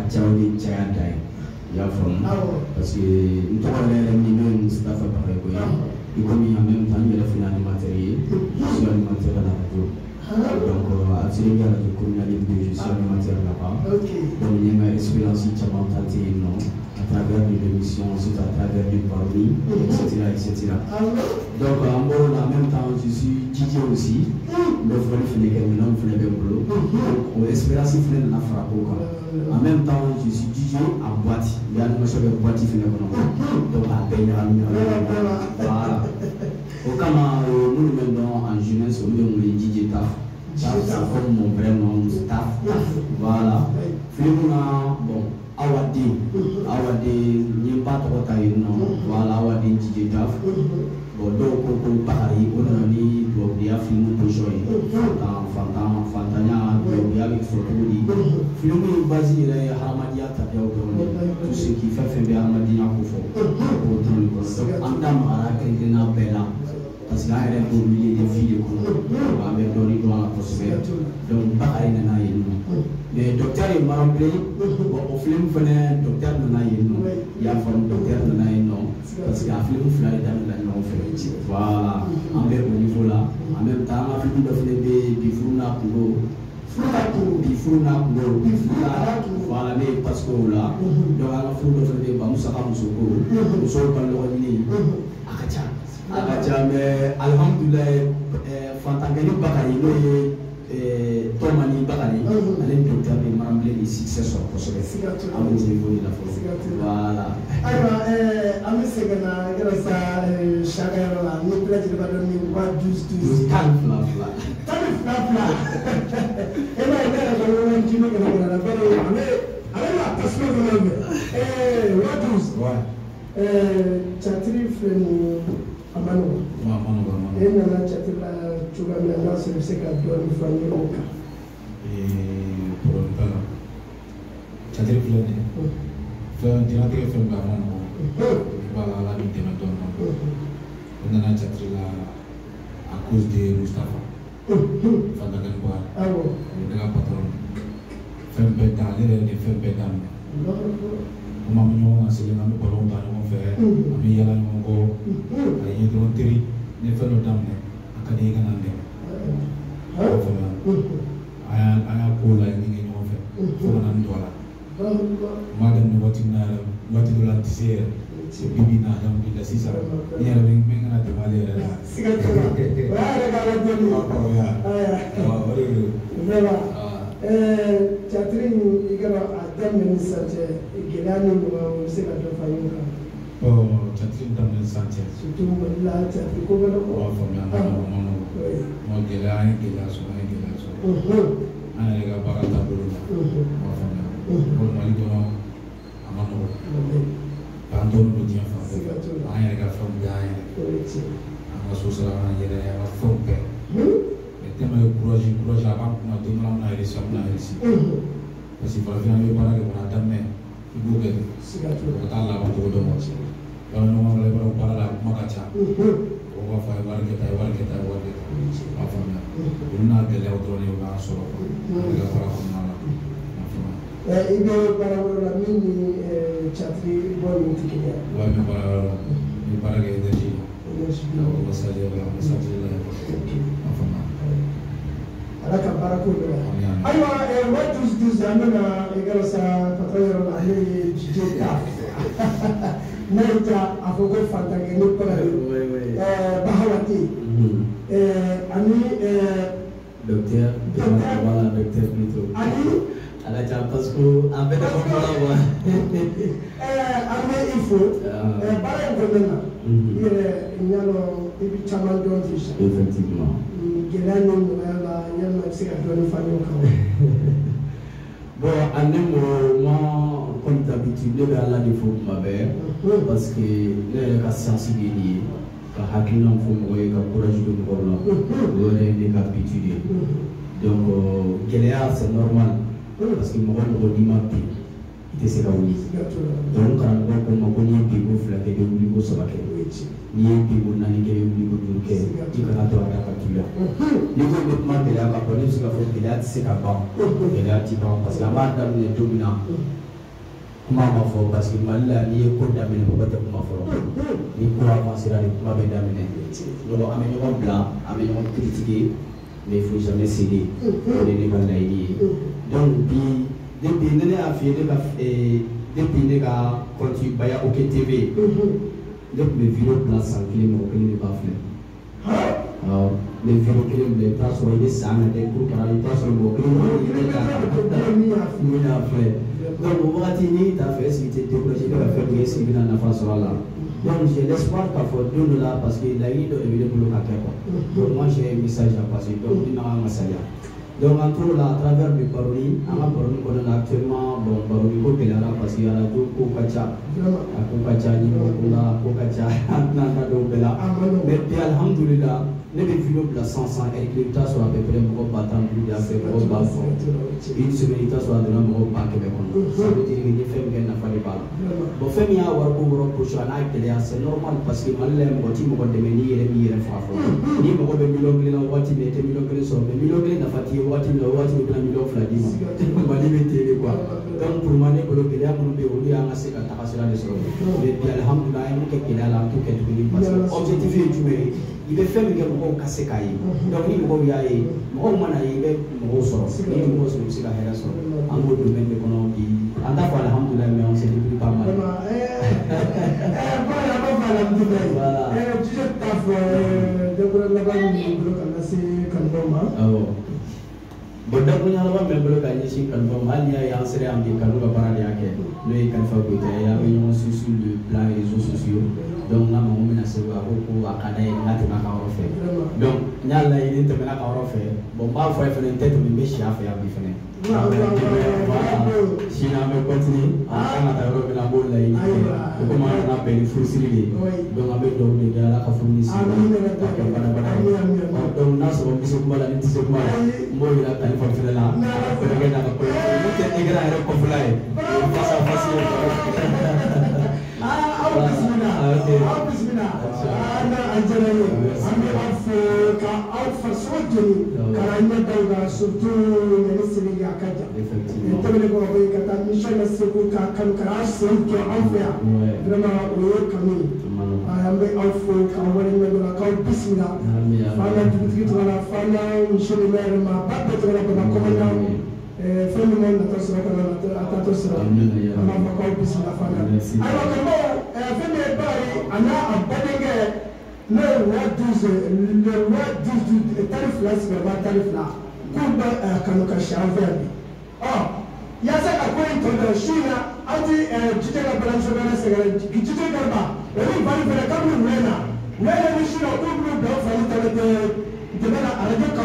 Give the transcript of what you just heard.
Kachaudi Chayadai. Ya from parce que nous avons les millions staff à Paris. Et comme il y a même temps, il y a le animateur, je suis animateur à la radio. Donc, absolument, la communauté, je suis animateur là-bas. Donc, il y a une expérience qui est à travers des émissions, ensuite à travers des parodies, etc., etc. Donc, en même temps, je suis DJ aussi. Le frère fait des maintenant, fait des boulot. Donc, expérience qui fait de la frappe. En même temps, je suis DJ en boîte. Il y a une machine de boîte qui fait des boulot. Donc, à peine, voilà. Au Kama, nous maintenant en jeunesse, on est DJ Taf. Ça comme mon vrai nom, Taf. Voilà. Filmuna, bon, Awadi, n'y pas trop taillé, non. Voilà, Awadi DJ Taf. Bon, donc, on pareil, on a mis, donc, il y a film pour jouer. Fantania, il y a avec Fotoli. Film basé, Hamadia, Tapia, tout ce qui fait Hamadia Koufo. En termes à la Bella. Parce qu'il y a un millier de filles avec Dori dans la possibilité. Donc, pareil, mais le docteur est marqué. Au film, le docteur il y a un docteur parce qu'il y a un film fly dans la non fait. Voilà, en même au niveau là. En même temps, on a film de flébé, Bifuna Kugo. Voilà, mais parce que là, donc, on a film de flébé, Bamoussaka Moussoko, Moussoko Kalorani, Akacha. Mais alhamdoulilah, Fantangani Bakari, Tomani Bakari, elle est docteur de Maramblé ici, c'est son projet. À mon niveau de la force. Voilà. Alors, à mes segana, grâce à chacun, nous plaisons de donner quoi, 12. Calme-la. Et là, il y a un petit peu de la avec la passion de l'homme. What 12? Chatri Freni. Amano. Et nous avons chatté la Chougamena sur le secteur de famille Oka. Et pour le temps, chatté Freni. Faire un tirage de film par Mano. Voilà la vie de notre homme. On a chatté là à cause de Mustafa. Fandagan Bois. Ah bon. On a patron. Film pétan, les films pétan. Uma minha se lembra do balão da não fé a minha lá não go aí do teri ne felo damne akade ga nande aya ko la ni no fé fo nan dola madam no wati do la tisier se bibi na dam bi la sisa ni ara men na de male la sigato ba ga la de ko ya Catherine, il y a un ministère qui est là, nous sommes à la famille. Oh, Catherine dans le Sanchez. Surtout là, tu as fait comment le oh, famille, moi, qui est là, qui est là, on a les gars, par la boule. Oh, famille, pour moi, il doit à Mano. Pardon, le tien, famille. Ah, les gars, from Gaïa. Ah, ma sauce là, il y a un fond père. Tema courage avant qu'on a donné la réussite parce que pour finir le parage on a damé il faut que c'est la bande de moi alors nous on va le parler la magacha on va faire wargeta enfin on a de l'autre on va solo on va para comme là il veut parler la mini chatri bon multiplier ouais mais para que énergie on va salir enfin alaka barako do aywa what is amana igasa patayro na le jita neta afogo fantange no para bahawati ami docteur voilà docteur plutôt ani ala ja parce que en fait on parle ami info bara ko nana ire nyalo ibi chaman don fish effectivement bon, moi, comme d'habitude, je vais aller ma mère parce que la science est liée. Quand Hakina fait courage de me récapituler. Donc, c'est normal parce que moi, je dis ma vie. C'est ça oui. Donc, quand on connaît des mots flaqués de l'unico sabaké, ni un people n'a ni qu'un unico du quai, tu peux pas toi capituler. Les gouvernements de la police, la faute de la c'est avant, et là, tu vas parce que la marque est dominante. kuma ma fɔ parce que Mali la n'i ye ko daminɛ mɔgɔ tɛ kuma fɔlɔ ni ko avancera de kuma bɛ daminɛ donc an bɛ ɲɔgɔn bila an bɛ ɲɔgɔn critiquer mais il faut jamais céder o de ne ka laɲini ye donc bi depuis ne y'a f'i ye depuis ne ka compte Baya OK TV ne tun bɛ vidéo bila san kelen mɔgɔ kelen de b'a filɛ awɔ ne vidéo kelen bila i bɛ taa sɔrɔ i bɛ san na dɛ kuru kara i bɛ taa sɔrɔ mɔgɔ kelen min y'a filɛ donc o wagati n'i t'a fɛ est-ce que tu t'es découragé ne ka fɛn min est-ce que i bɛna nafa sɔrɔ a la donc j'ai l'espoir k'a fɔ don dɔ la parce que laɲini dɔ de bɛ ne bolo ka kɛ quoi donc moi j'ai un message à passer donc ni ma kan ka saliya donc en tout là à travers le Baroni an ka Baroni kɔnɔ la actuellement bon Baroni ko gɛlɛyara parce que arajo ko ka ca a ko ka ca ni ko la ko ka ca an tɛna da dɔw bɛɛ la mais bi alhamdulillah ne bɛ vidéo bila 100 heure kelen i bɛ taa sɔrɔ à peu près mɔgɔ 50 de y'a fait mɔgɔ 100 une semaine i bɛ taa sɔrɔ a donna mɔgɔ 100 kɔnɔ ça veut dire que ni fɛn min kɛ nafa de b'a la bon fɛn min y'a wariko wɔrɔ position a n'a gɛlɛya c'est normal parce que Mali la mɔgɔ ti mɔgɔ dɛmɛ n'i yɛrɛ b'i yɛrɛ faga fɔlɔ n'i mago bɛ miliyɔn kelen na waati min i tɛ miliyɔn kelen sɔrɔ mais miliyɔn kelen nafa t'i ye waati min na o waati min bɛna miliyɔn 2 d'i ma Mali bɛ ten de quoi donc pour moi ne bolo gɛlɛya minnu bɛ yen olu y'an ka se ka taga sira de sɔrɔ mais bi alhamdulillah an ye mun kɛ gɛlɛya la an t'o kɛ tuguni parce que objectif ye jumɛn ye i bɛ fɛn min kɛ mɔgɔw ka se k'a ye donc ni mɔgɔw y'a ye mɔgɔw mana ye i bɛ mɔgɔw sɔrɔ ni mɔgɔw sɔrɔ i bɛ se ka hɛrɛ sɔrɔ an b'o domaine de kɔnɔ bi an t'a fɔ alhamdulillah mais on s'est débrouillé pas mal. Voilà. Jijɛ t'a fɔ dakuru laban min bolo ka lase kanubaw ma. Awɔ. Bon dakuru laban min bolo ka ɲɛsin kanubaw ma hali n'i y'a ye an sera yan bi kanu ka baara de y'a kɛ n'o ye Kalifa Goyita ye an bɛ ɲɔgɔn suit sur le plan réseaux sociaux donc n k'a ma ko n bɛna Segu a ko a ka d'a ye n ka tɛmɛ a ka yɔrɔ fɛ donc n y'a laɲini n tɛmɛna a ka yɔrɔ fɛ bon n b'a fɔ a ye fɛnɛ n tɛ tɛmɛ n bɛ si a fɛ yan bi fɛnɛ. Sini an bɛ continuer an kan ka taa yɔrɔ min na an b'o laɲini kɛ o komi an nana bɛn ni furusiri de ye donc an bɛ dugawu de kɛ Ala ka furu ni sigi k'a kɛ badabada ye donc n'a sɔrɔ n bɛ se kuma la ni n tɛ se kuma la n b'o yira Kalifa fɛnɛ la a fɛnɛ kɛ n'a ka ko ye n'o tɛ Egera yɛrɛ kɔfɛla ye o ye face à face ye aw bisimila aw bisimila an jɛra ye an bɛ aw fo ka aw faso jeni k'an ɲɛ da o kan surtout ɲɛni seli a ka jan tɛmɛnen kɔrɔ ko ka taa mission na Segu k'a kanu k'a sen kɛ an fɛ yan vraiment o ye kanu ye an bɛ aw fo k'aw waleɲuman dɔn k'aw bisimila fana dugutigi tɔgɔ la fana monsieur le maire ma ba bɛɛ tɔgɔ la baba commandant fɛn min ma nata sɔrɔ ka na a taatɔ sɔrɔ an b'a fɔ k'aw bisimila fana ayiwa karamɔgɔ fɛn min ye ba ye a n'a a badenkɛ n'o ye roi 12 le roi 12 tari fila sigiyɔrɔma tari fila k'u bɛ kanu ka si an fɛ yan bi yaasa ka ko in tɔ dɔn su in na aw ti Jijɛ ka balamuso bɛna sɛgɛrɛ Jijɛ Garba olu bali fɛnɛ kabini wɛn na ni su la k'u